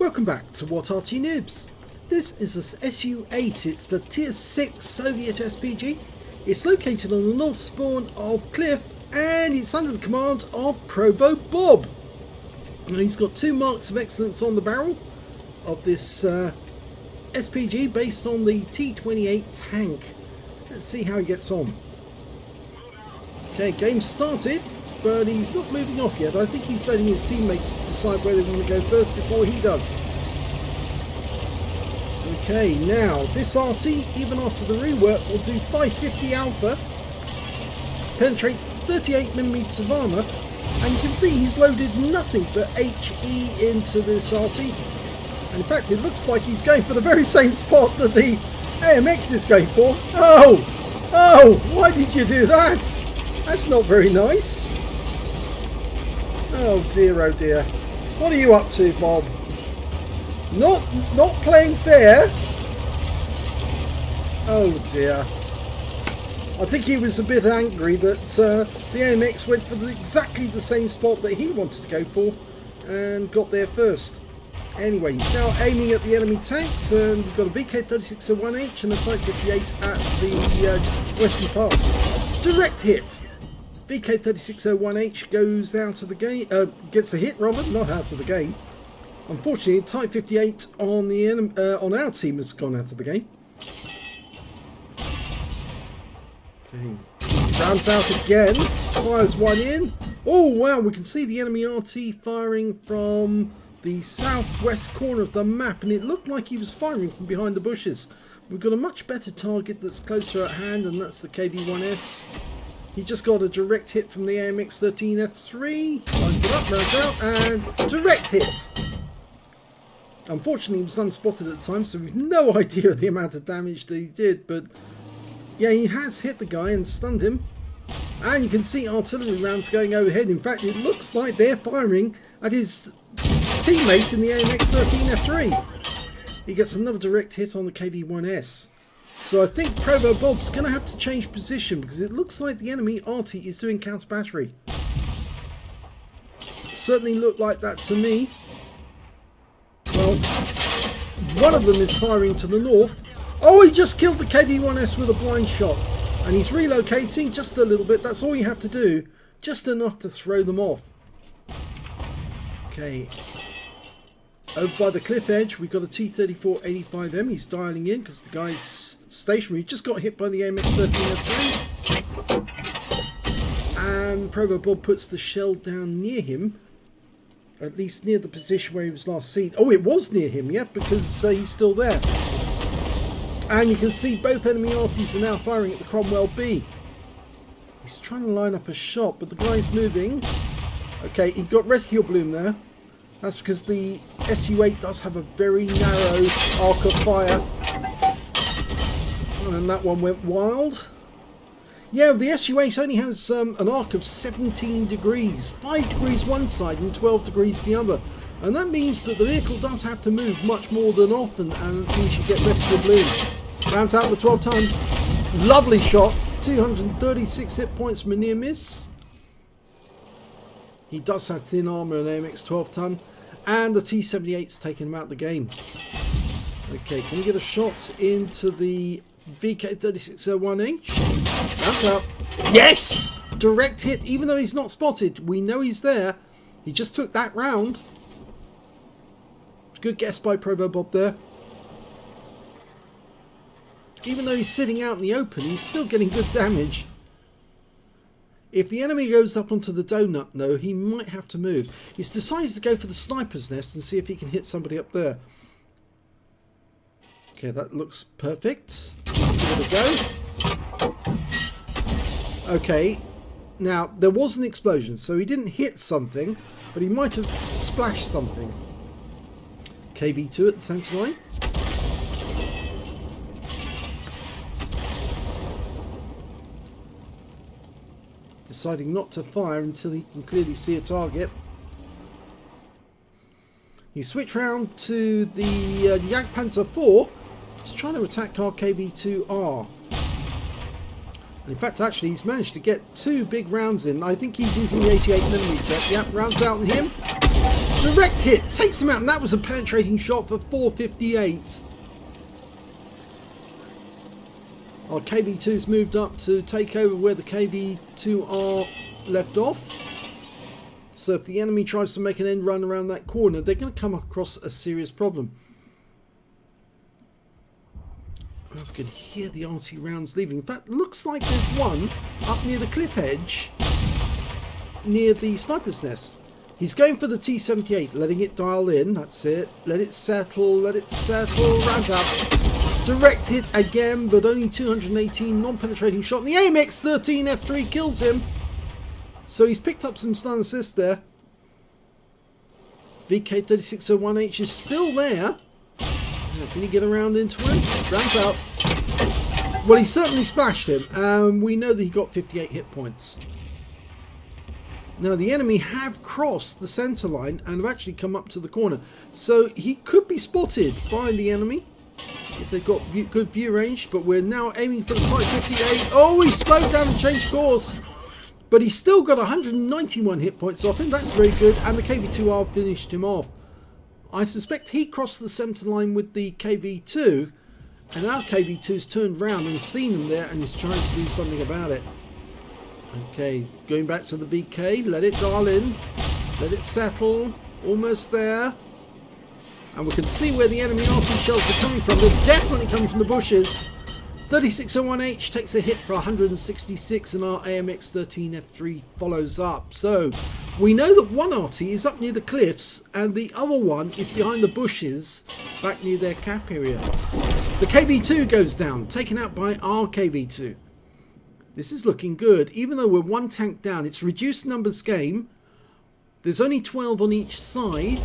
Welcome back to What Arty Noobs. This is a SU-8, it's the Tier 6 Soviet SPG. It's located on the north spawn of Cliff and it's under the command of ProvoBob. And he's got 2 marks of excellence on the barrel of this SPG based on the T-28 tank. Let's see how he gets on. Okay, game started, but he's not moving off yet. I think he's letting his teammates decide whether they want to go first before he does. Okay, now this Arty, even after the rework, will do 550 alpha, penetrates 38mm of armour, and you can see he's loaded nothing but HE into this Arty. And in fact, it looks like he's going for the very same spot that the AMX is going for. Oh, why did you do that? That's not very nice. Oh dear. What are you up to, Bob? Not playing fair. Oh dear. I think he was a bit angry that the AMX went for exactly the same spot that he wanted to go for and got there first. Anyway, he's now aiming at the enemy tanks, and we've got a VK3601H and a Type 58 at the Western Pass. Direct hit. VK3601H goes out of the game, gets a hit rather, not out of the game. Unfortunately, Type 58 on the on our team has gone out of the game. Okay, rounds out again, fires one in. Oh wow, we can see the enemy RT firing from the southwest corner of the map, and it looked like he was firing from behind the bushes. We've got a much better target that's closer at hand, and that's the KV-1S. He just got a direct hit from the AMX-13F3, lines it up, rounds out, and direct hit. Unfortunately, he was unspotted at the time, so we've no idea the amount of damage that he did, but yeah, he has hit the guy and stunned him. And you can see artillery rounds going overhead. In fact, it looks like they're firing at his teammate in the AMX-13F3. He gets another direct hit on the KV-1S. So I think ProvoBob's going to have to change position because it looks like the enemy Arty is doing counter battery. It certainly looked like that to me. Well, one of them is firing to the north. Oh, he just killed the KV-1S with a blind shot. And he's relocating just a little bit. That's all you have to do. Just enough to throw them off. Okay. Over by the cliff edge, we've got a T-34-85M. He's dialing in because the guy's stationary. He just got hit by the AMX-13F3. And ProvoBob puts the shell down near him. At least near the position where he was last seen. Oh, it was near him, yeah, because he's still there. And you can see both enemy Artys are now firing at the Cromwell B. He's trying to line up a shot, but the guy's moving. Okay, he got reticule bloom there. That's because the SU-8 does have a very narrow arc of fire. And that one went wild. Yeah, the SU-8 only has an arc of 17 degrees. 5 degrees one side and 12 degrees the other. And that means that the vehicle does have to move much more than often, and it means you get reticule bloom. Rounds out the 12-ton. Lovely shot. 236 hit points from a near miss. He does have thin armour and AMX 12-ton. And the T-78's taken him out of the game. Okay, can we get a shot into the VK3601H? Rounds out. Yes! Direct hit, even though he's not spotted. We know he's there. He just took that round. Good guess by ProvoBob there. Even though he's sitting out in the open, he's still getting good damage. If the enemy goes up onto the donut, though, he might have to move. He's decided to go for the sniper's nest and see if he can hit somebody up there. Okay, that looks perfect. Give it a go. Okay, now there was an explosion, so he didn't hit something, but he might have splashed something. KV2 at the centre line. Deciding not to fire until he can clearly see a target. You switch round to the Jagdpanzer IV. He's trying to attack our KV2R. And in fact, actually, he's managed to get 2 big rounds in. I think he's using the 88mm. Yep, rounds out on him. Direct hit, takes him out, and that was a penetrating shot for 458. Our KV2's moved up to take over where the KV2R left off. So if the enemy tries to make an end run around that corner, they're going to come across a serious problem. I can hear the Arty rounds leaving. In fact, looks like there's one up near the cliff edge, near the sniper's nest. He's going for the T78, letting it dial in. That's it. Let it settle. Let it settle. Round up. Direct hit again, but only 218. Non-penetrating shot. And the AMX13 F3 kills him. So he's picked up some stun assist there. VK3601H is still there. Can he get around into it? Rounds out. Well, he certainly splashed him. We know that he got 58 hit points. Now, the enemy have crossed the centre line and have actually come up to the corner. So he could be spotted by the enemy if they've got good view range. But we're now aiming for the Type 58. Oh, he slowed down and changed course. But he's still got 191 hit points off him. That's very good. And the KV2R finished him off. I suspect he crossed the centre line with the KV2. And our KV2's turned round and seen him there and is trying to do something about it. Okay, going back to the VK, let it dial in, let it settle, almost there. And we can see where the enemy Arty shells are coming from. They're definitely coming from the bushes. 3601H takes a hit for 166 and our AMX13F3 follows up. So we know that one Arty is up near the cliffs and the other one is behind the bushes back near their cap area. The KV2 goes down, taken out by our KV2. This is looking good. Even though we're one tank down, it's reduced numbers game. There's only 12 on each side.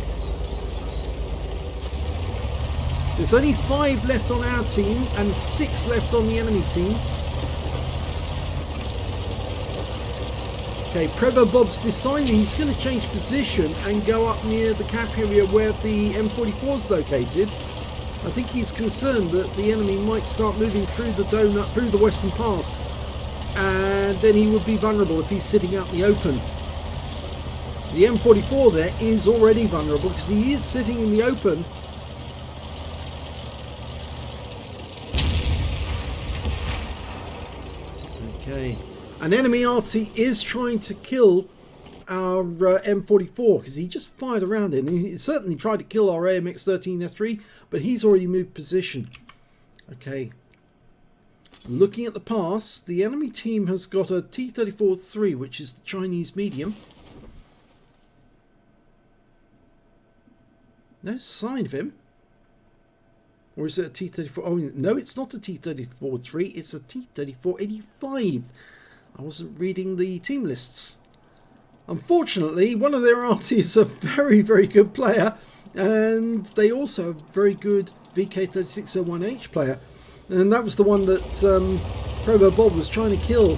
There's only 5 left on our team and 6 left on the enemy team. Okay, ProvoBob's deciding he's going to change position and go up near the cap area where the M44 is located. I think he's concerned that the enemy might start moving through the donut, through the Western Pass. And then he would be vulnerable if he's sitting out in the open. The M44 there is already vulnerable because he is sitting in the open. Okay, an enemy Arty is trying to kill our M44 because he just fired around it. And he certainly tried to kill our AMX13F3, but he's already moved position. Okay. Looking at the pass, the enemy team has got a T-34-3, which is the Chinese medium. No sign of him. Or is it a T-34? Oh, no, it's not a T-34-3. It's a T-34-85. I wasn't reading the team lists. Unfortunately, one of their Arty is a very, very good player. And they also have a very good VK3601H player. And that was the one that ProvoBob was trying to kill.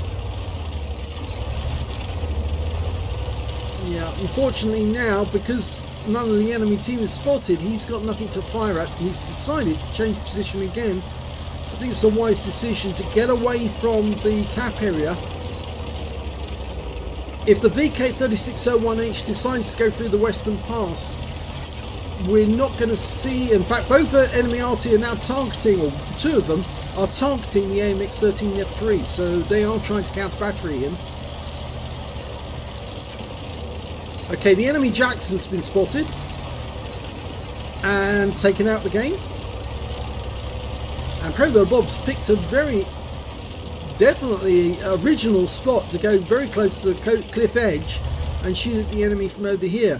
Yeah, unfortunately now, because none of the enemy team is spotted, he's got nothing to fire at. And he's decided to change position again. I think it's a wise decision to get away from the cap area. If the VK3601H decides to go through the Western Pass, we're not going to see, in fact both the enemy Arty are now targeting, or 2 of them are targeting the AMX13F3, so they are trying to counter battery him. Okay, the enemy Jackson's been spotted and taken out the game, and ProvoBob's picked a very definitely original spot to go very close to the cliff edge and shoot at the enemy from over here.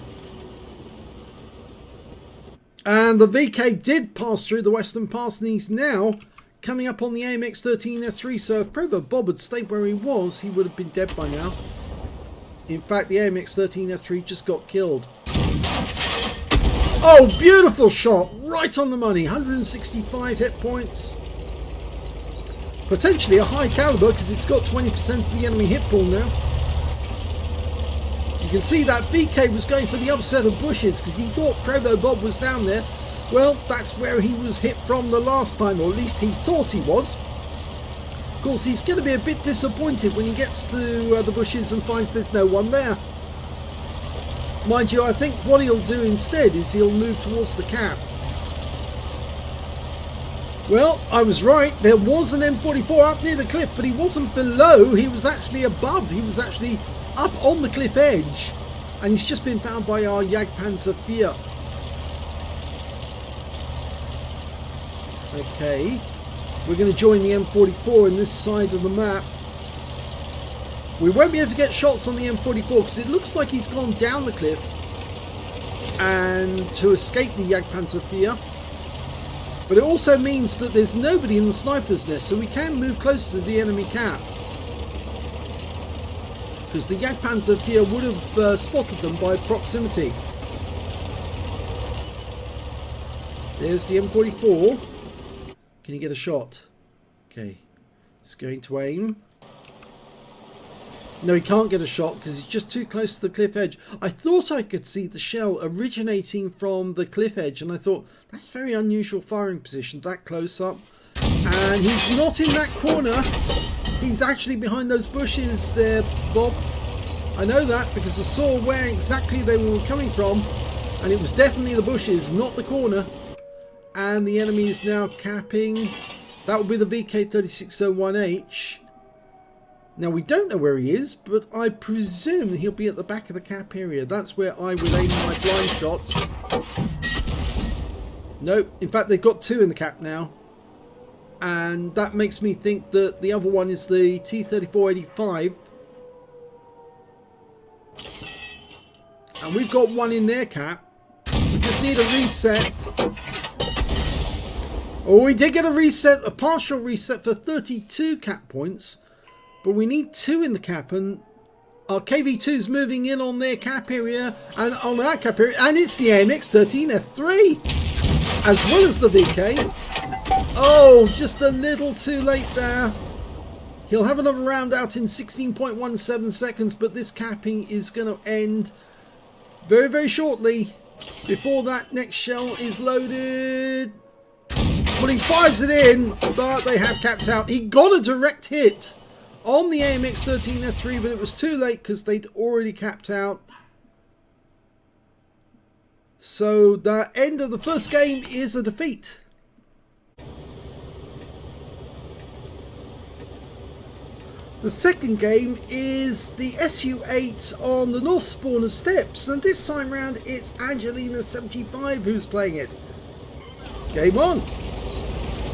And the VK did pass through the Western Pass and he's now coming up on the AMX13F3. So if ProvoBob had stayed where he was, he would have been dead by now. In fact, the AMX13F3 just got killed. Oh, beautiful shot. Right on the money. 165 hit points. Potentially a high caliber because it's got 20% of the enemy hit pool now. You can see that VK was going for the other set of bushes because he thought ProvoBob was down there. Well, that's where he was hit from the last time, or at least he thought he was. Of course, he's going to be a bit disappointed when he gets to the bushes and finds there's no one there. Mind you, I think what he'll do instead is he'll move towards the cap. Well, I was right. There was an M44 up near the cliff, but he wasn't below. He was actually above. He was actually up on the cliff edge. And he's just been found by our Jagdpanzer IV. Okay. We're going to join the M44 in this side of the map. We won't be able to get shots on the M44 because it looks like he's gone down the cliff and to escape the Jagdpanzer IV. But it also means that there's nobody in the sniper's nest, so we can move closer to the enemy cap. Because the Jagdpanzer IV would have spotted them by proximity. There's the M44. Can you get a shot? Okay, it's going to aim. No, he can't get a shot because he's just too close to the cliff edge. I thought I could see the shell originating from the cliff edge, and I thought, that's very unusual firing position, that close up. And he's not in that corner. He's actually behind those bushes there, Bob. I know that because I saw where exactly they were coming from, and it was definitely the bushes, not the corner. And the enemy is now capping. That would be the VK3601H. Now, we don't know where he is, but I presume he'll be at the back of the cap area. That's where I would aim my blind shots. Nope. In fact, they've got two in the cap now. And that makes me think that the other one is the T-3485. And we've got one in their cap. We just need a reset. Oh, we did get a reset, a partial reset for 32 cap points. But we need two in the cap, and our KV2's moving in on their cap area and on our cap area, and it's the AMX13F3 as well as the VK. Oh, just a little too late there. He'll have another round out in 16.17 seconds, but this capping is going to end very, very shortly before that next shell is loaded. Well, he fires it in, but they have capped out. He got a direct hit on the AMX13F3, but it was too late because they'd already capped out. So the end of the first game is a defeat. The second game is the SU-8 on the north spawn of steps, and this time round it's Angelina75 who's playing it. Game on!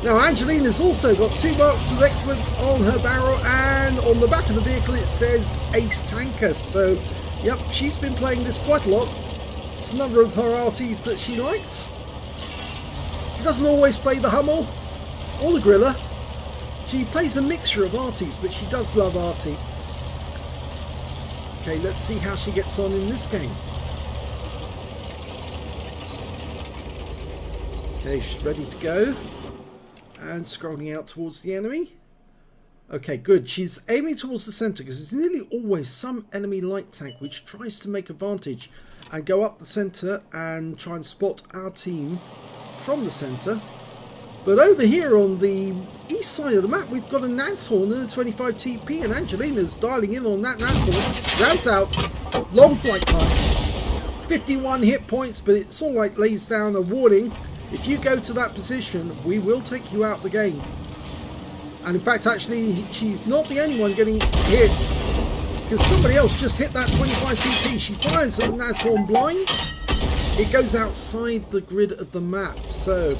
Now, Angelina's also got 2 marks of excellence on her barrel, and on the back of the vehicle it says Ace Tanker. So, yep, she's been playing this quite a lot. It's another of her arties that she likes. She doesn't always play the Hummel or the Griller. She plays a mixture of arties, but she does love Arty. Okay, let's see how she gets on in this game. Okay, she's ready to go. And scrolling out towards the enemy. Okay, good. She's aiming towards the centre because there's nearly always some enemy light tank which tries to make advantage and go up the centre and try and spot our team from the centre. But over here on the east side of the map, we've got a Nashorn and a 25 TP, and Angelina's dialing in on that Nashorn. Rounds out. Long flight time. 51 hit points, but it sort of like lays down a warning. If you go to that position, we will take you out the game. And in fact, actually, she's not the only one getting hits, because somebody else just hit that 25 TP. She fires at the Nashorn blind. It goes outside the grid of the map. So,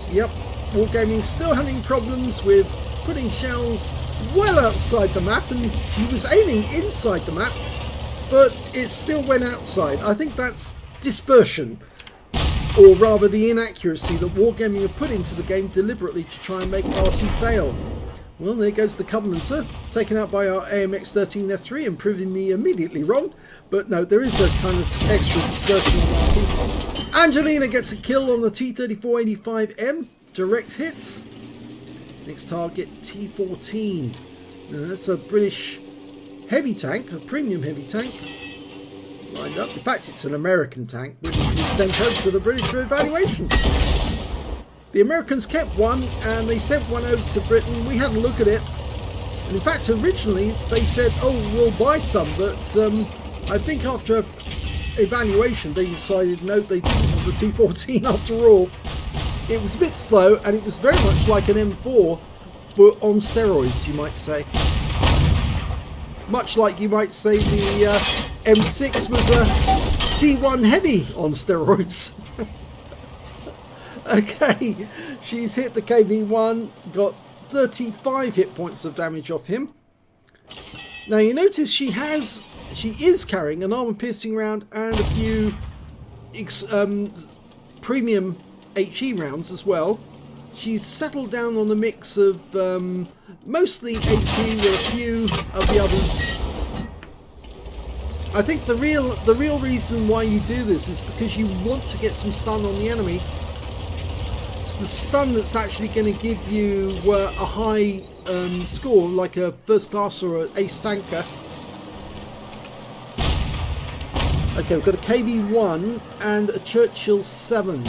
yep, Wargaming still having problems with putting shells well outside the map, and she was aiming inside the map, but it still went outside. I think that's dispersion. Or rather the inaccuracy that Wargaming have put into the game deliberately to try and make Arty fail. Well, there goes the Covenanter, taken out by our AMX13F3 and proving me immediately wrong. But no, there is a kind of extra dispersion on Arty. Angelina gets a kill on the T-3485-M, direct hits. Next target, T-14. Now, that's a British heavy tank, a premium heavy tank. Lined up. In fact, it's an American tank which was sent over to the British for evaluation. The Americans kept one and they sent one over to Britain. We had a look at it, and in fact originally they said, oh, we'll buy some, but I think after evaluation, they decided no, they didn't want the T14 after all. It was a bit slow, and it was very much like an M4, but on steroids, you might say. Much like you might say the M6 was a T1 Heavy on steroids. Okay, she's hit the KV1, got 35 hit points of damage off him. Now you notice she is carrying an armor-piercing round and a few premium HE rounds as well. She's settled down on a mix of mostly HE with a few of the others. I think the real reason why you do this is because you want to get some stun on the enemy. It's the stun that's actually going to give you a high score, like a first class or an ace tanker. Okay, we've got a KV1 and a Churchill 7.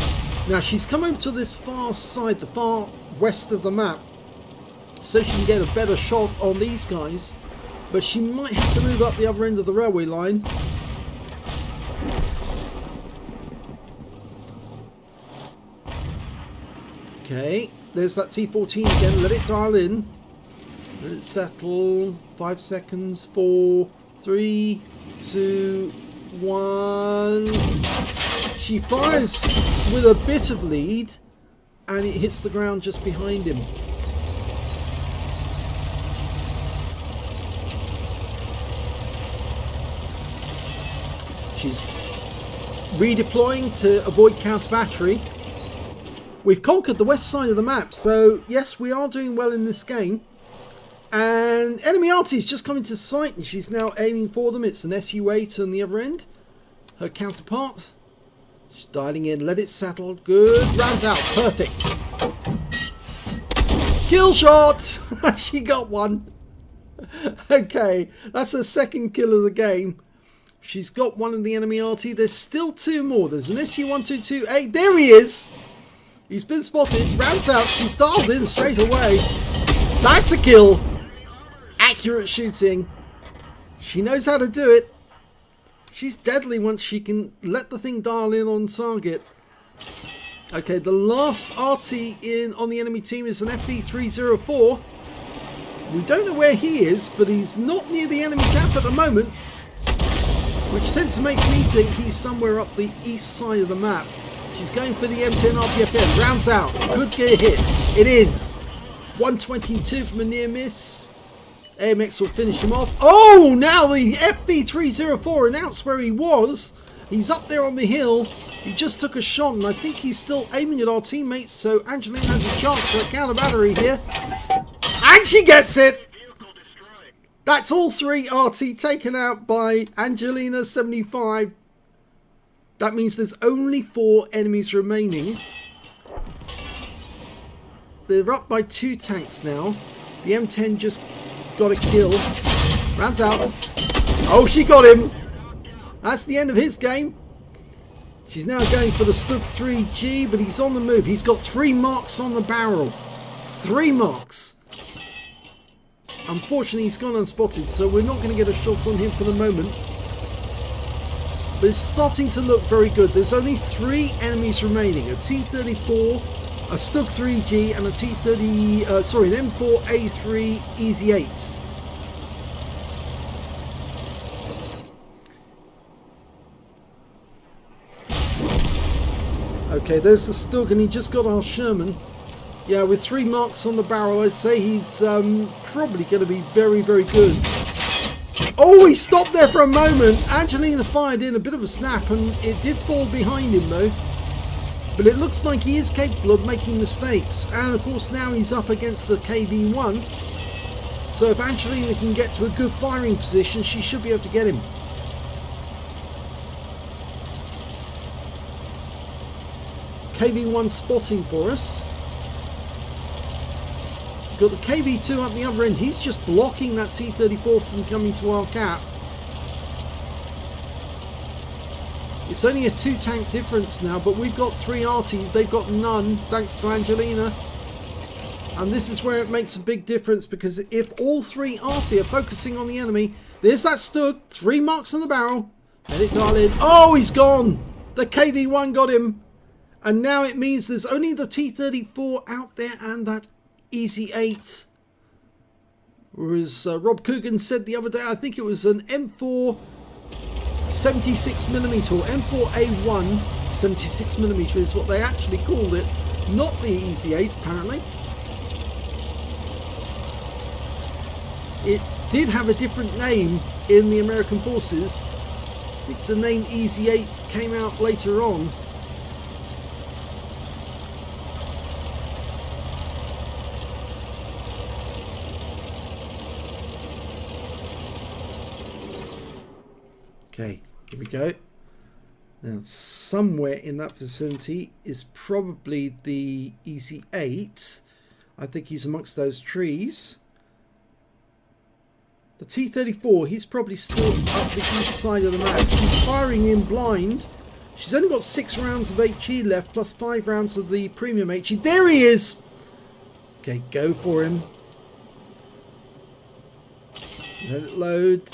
Now she's come over to this far side, the far west of the map, so she can get a better shot on these guys, but she might have to move up the other end of the railway line. Okay, there's that T14 again, let it dial in, let it settle, 5 seconds, 4, 3, 2, 1... She fires with a bit of lead, and it hits the ground just behind him. She's redeploying to avoid counter battery. We've conquered the west side of the map, so yes, we are doing well in this game. And enemy Arty's just coming to sight, and she's now aiming for them. It's an SU-8 on the other end. Her counterpart. She's dialing in, let it settle. Good. Rounds out. Perfect. Kill shot! She got one. Okay, that's her second kill of the game. She's got one of the enemy Arty. There's still two more. There's an SU-1228. There he is! He's been spotted. Rounds out. She's dialed in straight away. That's a kill. Accurate shooting. She knows how to do it. She's deadly once she can let the thing dial in on target. Okay, the last Arty on the enemy team is an FB304. We don't know where he is, but he's not near the enemy camp at the moment, which tends to make me think he's somewhere up the east side of the map. She's going for the M10 RPFM. Rounds out. Could get a hit. It is. 122 from a near miss. AMX will finish him off. Oh, now the FB304 announced where he was. He's up there on the hill. He just took a shot, and I think he's still aiming at our teammates, so Angelina has a chance for a counter battery here. And she gets it! That's all three Arty taken out by Angelina75. That means there's only 4 enemies remaining. They're up by 2 tanks now. The M10 just got a kill. Rounds out. Oh, she got him. That's the end of his game. She's now going for the Stug 3G, but he's on the move. He's got 3 marks on the barrel. 3 marks. Unfortunately, he's gone unspotted, so we're not going to get a shot on him for the moment. But it's starting to look very good. There's only 3 enemies remaining. A T-34, a Stug 3G, and a an M4A3 Easy 8. Okay, there's the Stug, and he just got our Sherman. Yeah, with 3 marks on the barrel, I'd say he's probably going to be very, very good. Oh, he stopped there for a moment. Angelina fired in a bit of a snap, and it did fall behind him, though. But it looks like he is capable of making mistakes. And, of course, now he's up against the KV1. So if Angelina can get to a good firing position, she should be able to get him. KV1 spotting for us. Got the KV2 up the other end. He's just blocking that T-34 from coming to our cap. It's only a 2 tank difference now, but we've got 3 Artys. They've got none, thanks to Angelina. And this is where it makes a big difference, because if all 3 Arty are focusing on the enemy, there's that Stug, 3 marks on the barrel. Let it dial in. Oh, he's gone. The KV1 got him. And now it means there's only the T34 out there and that Easy 8. Whereas Rob Coogan said the other day, I think it was an M4 76mm or M4A1 76mm is what they actually called it. Not the Easy 8 apparently. It did have a different name in the American forces. I think the name Easy 8 came out later on. Okay, here we go. Now, somewhere in that vicinity is probably the Easy 8. I think he's amongst those trees. The T-34, he's probably still up the east side of the map. She's firing in blind. She's only got 6 rounds of HE left, plus 5 rounds of the premium HE. There he is! Okay, go for him. Let it load.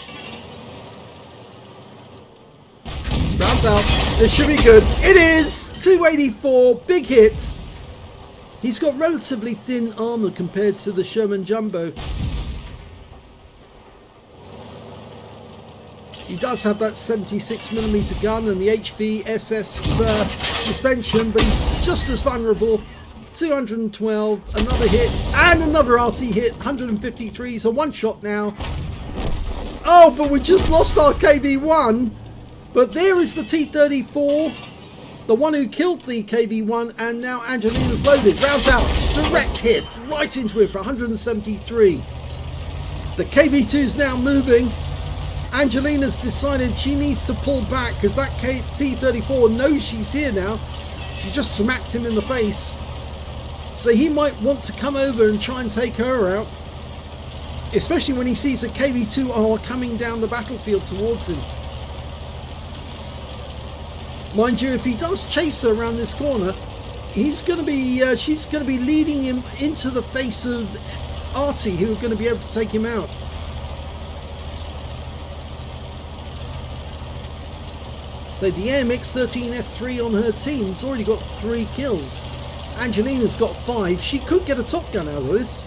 Rounds out. This should be good. It is! 284, big hit. He's got relatively thin armor compared to the Sherman Jumbo. He does have that 76mm gun and the HVSS suspension, but he's just as vulnerable. 212, another hit, and another Arty hit. 153, so one shot now. Oh, but we just lost our KV1. But there is the T-34, the one who killed the KV1, and now Angelina's loaded. Rounds out, direct hit, right into it for 173. The KV2 is now moving. Angelina's decided she needs to pull back because that T-34 knows she's here now. She just smacked him in the face. So he might want to come over and try and take her out. Especially when he sees a KV2R coming down the battlefield towards him. Mind you, if he does chase her around this corner, he's going to be, she's going to be leading him into the face of Arty, who are going to be able to take him out. So the AMX-13F3 on her team's already got 3 kills. Angelina's got 5. She could get a top gun out of this.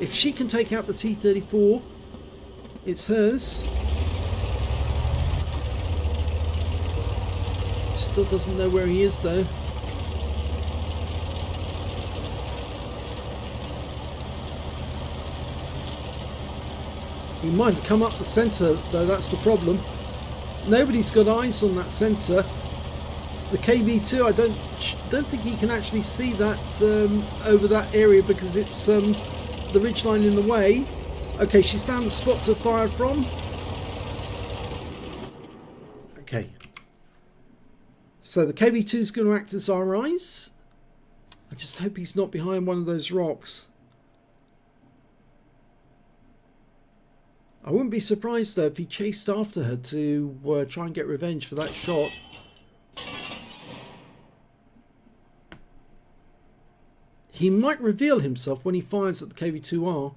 If she can take out the T-34, it's hers. Still doesn't know where he is though. He might have come up the centre though, that's the problem. Nobody's got eyes on that centre. The KV2, I don't think he can actually see that over that area because it's the ridgeline in the way. Okay, she's found a spot to fire from. Okay. So the KV2 is going to act as our eyes. I just hope he's not behind one of those rocks. I wouldn't be surprised though if he chased after her to try and get revenge for that shot. He might reveal himself when he fires at the KV2R.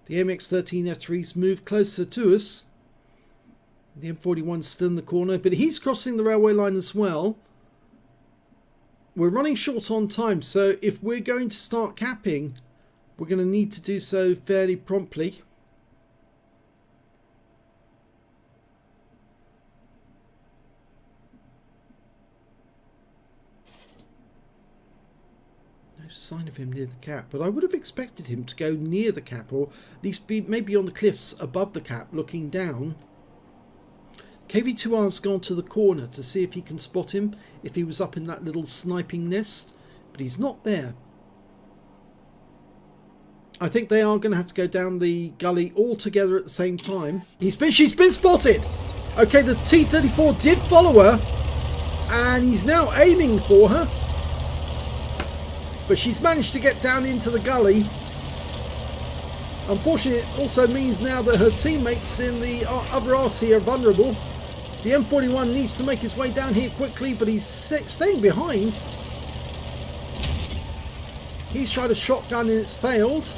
The MX-13F3's moved closer to us. The M41's still in the corner, but he's crossing the railway line as well. We're running short on time, so if we're going to start capping, we're going to need to do so fairly promptly. No sign of him near the cap, but I would have expected him to go near the cap, or at least be maybe on the cliffs above the cap looking down. KV2R's gone to the corner to see if he can spot him, if he was up in that little sniping nest, but he's not there. I think they are going to have to go down the gully all together at the same time. She's been spotted! Okay, the T-34 did follow her, and he's now aiming for her. But she's managed to get down into the gully. Unfortunately, it also means now that her teammates in the other Arty are vulnerable. The M41 needs to make his way down here quickly, but he's staying behind. He's tried a shotgun and it's failed.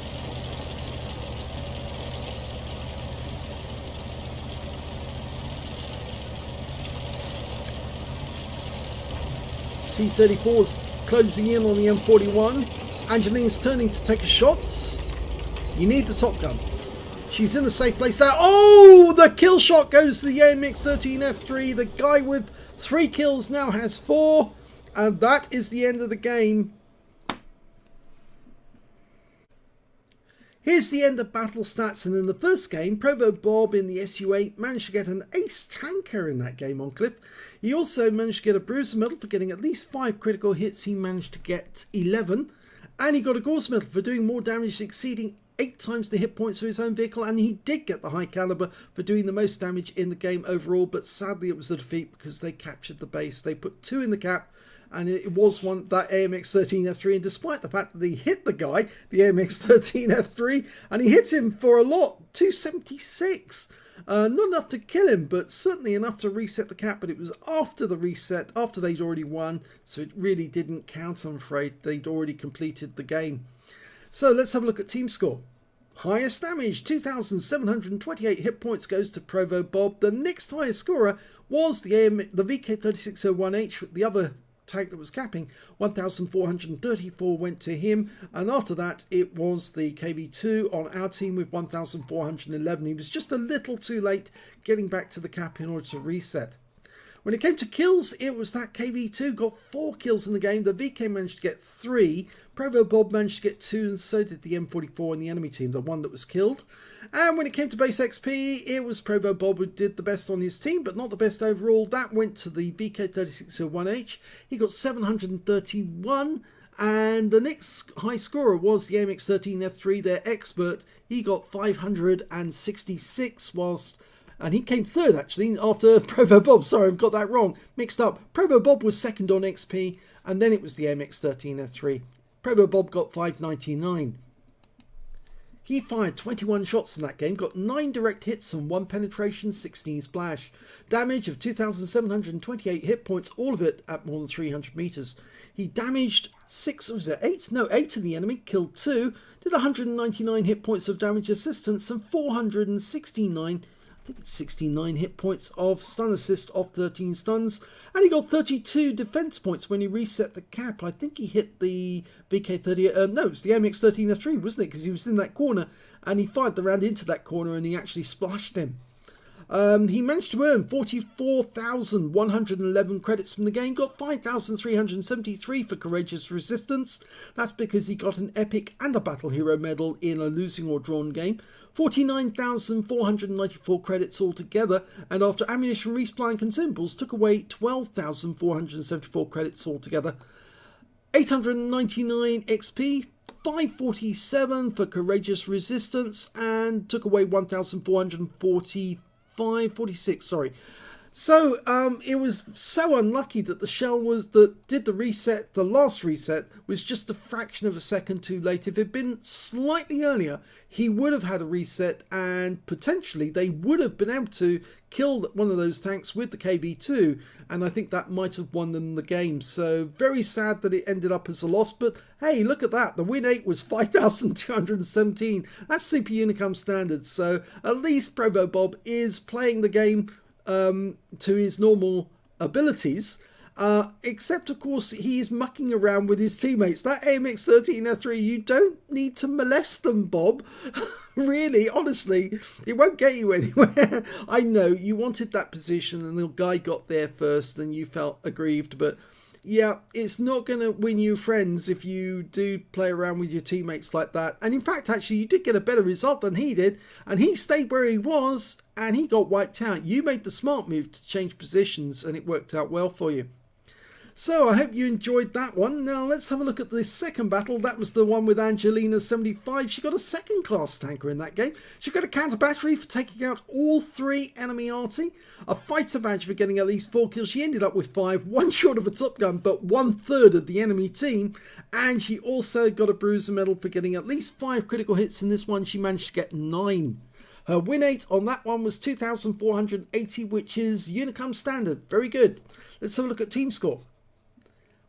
T-34's closing in on the M41. Angelina's turning to take a shot. You need the top gun. She's in the safe place there. Oh, the kill shot goes to the AMX13F3. The guy with 3 kills now has 4. And that is the end of the game. Here's the end of battle stats, and in the first game, ProvoBob in the SU8 managed to get an ace tanker in that game on Cliff. He also managed to get a bruiser medal for getting at least 5 critical hits. He managed to get 11, and he got a Gauss medal for doing more damage, exceeding 8 times the hit points of his own vehicle, and he did get the high caliber for doing the most damage in the game overall, but sadly it was a defeat because they captured the base. They put 2 in the cap, and it was that AMX13F3, and despite the fact that he hit the guy, the AMX13F3, and he hit him for a lot, 276. Not enough to kill him, but certainly enough to reset the cap, but it was after the reset, after they'd already won, so it really didn't count, I'm afraid. They'd already completed the game. So let's have a look at team score. Highest damage, 2,728 hit points goes to ProvoBob. The next highest scorer was the VK3601H, the other tank that was capping. 1,434 went to him, and after that it was the KV2 on our team with 1,411. He was just a little too late getting back to the cap in order to reset. When it came to kills, it was that KV2 got 4 kills in the game. The VK managed to get 3. ProvoBob managed to get 2, and so did the M44 in the enemy team, the one that was killed. And when it came to base XP, it was ProvoBob who did the best on his team, but not the best overall. That went to the VK3601H. He got 731. And the next high scorer was the AMX13F3, their expert. He got 566, and he came third actually after ProvoBob. Sorry, I've got that wrong. Mixed up. ProvoBob was second on XP, and then it was the AMX13F3. ProvoBob got 599. He fired 21 shots in that game, got 9 direct hits and 1 penetration, 16 splash. Damage of 2,728 hit points, all of it at more than 300 meters. He damaged 8 of the enemy, killed 2, did 199 hit points of damage assistance and 469 69 hit points of stun assist off 13 stuns, and he got 32 defense points when he reset the cap. I think he hit the VK30, no, it was the MX13F3, wasn't it? Because he was in that corner and he fired the round into that corner and he actually splashed him. He managed to earn 44,111 credits from the game, got 5,373 for Courageous Resistance. That's because he got an Epic and a Battle Hero medal in a losing or drawn game. 49,494 credits altogether, and after ammunition, resupply and consumables took away 12,474 credits altogether. 899 XP, 547 for Courageous Resistance, and took away 1,446, sorry. So it was so unlucky that the shell that did the reset, the last reset, was just a fraction of a second too late. If it had been slightly earlier, he would have had a reset, and potentially they would have been able to kill one of those tanks with the KV2, and I think that might have won them the game. So very sad that it ended up as a loss, but hey, look at that. The win 8 was 5,217. That's Super Unicum standards, so at least ProvoBob is playing the game to his normal abilities, except of course he's mucking around with his teammates. That AMX13F3, you don't need to molest them, Bob. Really, honestly, it won't get you anywhere. I know you wanted that position and the guy got there first and you felt aggrieved, but yeah, it's not going to win you friends if you do play around with your teammates like that. And in fact, actually, you did get a better result than he did, and he stayed where he was and he got wiped out. You made the smart move to change positions and it worked out well for you. So I hope you enjoyed that one. Now let's have a look at the second battle. That was the one with Angelina75. She got a second class tanker in that game. She got a counter battery for taking out all 3 enemy Arty, a fighter badge for getting at least 4 kills. She ended up with 5, 1 short of a top gun, but 1/3 of the enemy team. And she also got a bruiser medal for getting at least 5 critical hits. In this one, she managed to get 9. Her win 8 on that one was 2,480, which is Unicum standard. Very good. Let's have a look at team score.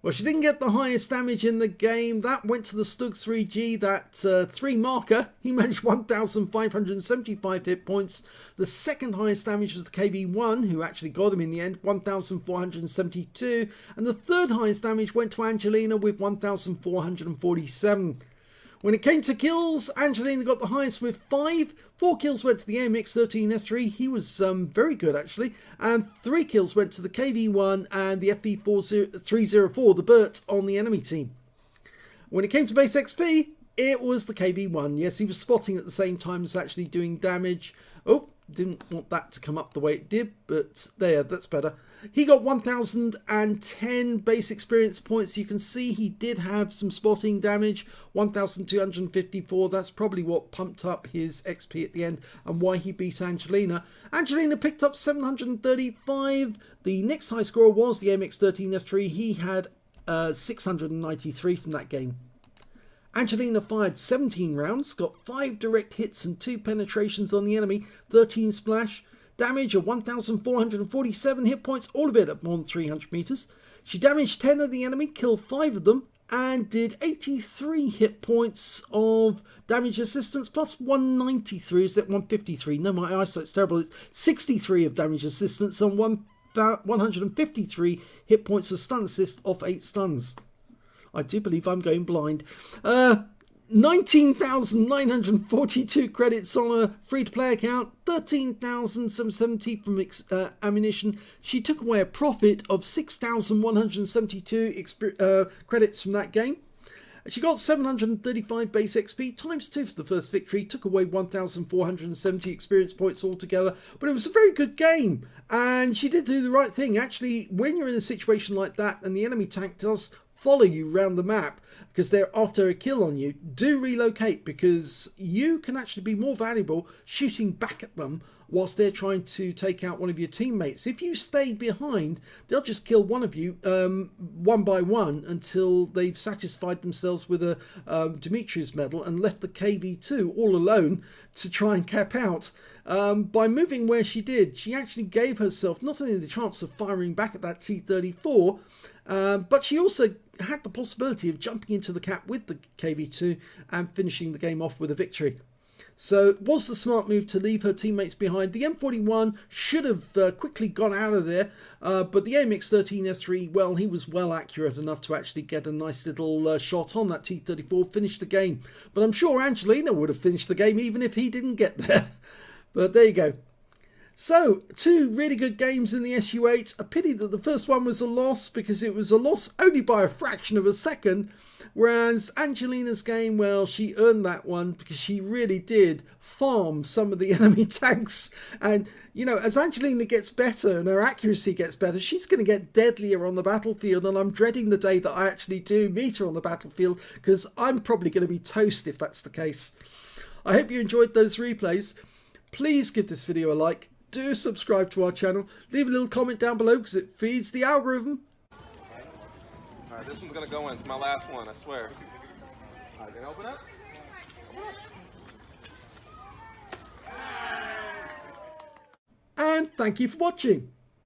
Well, she didn't get the highest damage in the game. That went to the Stug 3G, that 3 marker. He managed 1,575 hit points. The second highest damage was the KV1, who actually got him in the end, 1,472. And the third highest damage went to Angelina with 1,447. When it came to kills, Angelina got the highest with 5. 4 kills went to the AMX13F3. He was very good actually. And 3 kills went to the KV1 and the FP304, the Burt, on the enemy team. When it came to base XP, it was the KV1. Yes, he was spotting at the same time as actually doing damage. Oh, didn't want that to come up the way it did, but there, that's better. He got 1,010 base experience points. You can see he did have some spotting damage, 1,254. That's probably what pumped up his XP at the end and why he beat Angelina. Angelina picked up 735. The next high scorer was the MX13F3. He had 693 from that game. Angelina fired 17 rounds, got 5 direct hits and 2 penetrations on the enemy, 13 splash. Damage of 1,447 hit points, all of it at more than 300 meters. She damaged 10 of the enemy, killed 5 of them, and did 83 hit points of damage assistance, plus 193, is that 153? No, my eyesight's terrible. It's 63 of damage assistance and 153 hit points of stun assist off 8 stuns. I do believe I'm going blind. 19,942 credits on a free-to-play account, 13,770 from ammunition. She took away a profit of 6,172 credits from that game. She got 735 base XP, times 2 for the first victory, took away 1,470 experience points altogether, but it was a very good game, and she did do the right thing. Actually, when you're in a situation like that, and the enemy tank does follow you around the map because they're after a kill on you, do relocate, because you can actually be more valuable shooting back at them whilst they're trying to take out one of your teammates. If you stay behind, they'll just kill one of you one by one until they've satisfied themselves with a Demetrius medal and left the KV2 all alone to try and cap out. By moving where she did, she actually gave herself not only the chance of firing back at that T-34, but she also had the possibility of jumping into the cap with the KV2 and finishing the game off with a victory. So it was the smart move to leave her teammates behind. The M41 should have quickly gone out of there, but the AMX13S3, well, he was well accurate enough to actually get a nice little shot on that T-34, finish the game. But I'm sure Angelina would have finished the game even if he didn't get there. But there you go. So, 2 really good games in the SU8. A pity that the first one was a loss, because it was a loss only by a fraction of a second. Whereas Angelina's game, well, she earned that one because she really did farm some of the enemy tanks. And, you know, as Angelina gets better and her accuracy gets better, she's going to get deadlier on the battlefield. And I'm dreading the day that I actually do meet her on the battlefield, because I'm probably going to be toast if that's the case. I hope you enjoyed those replays. Please give this video a like. Do subscribe to our channel. Leave a little comment down below because it feeds the algorithm. Alright, this one's gonna go in. It's my last one, I swear. Alright, then open up. And thank you for watching.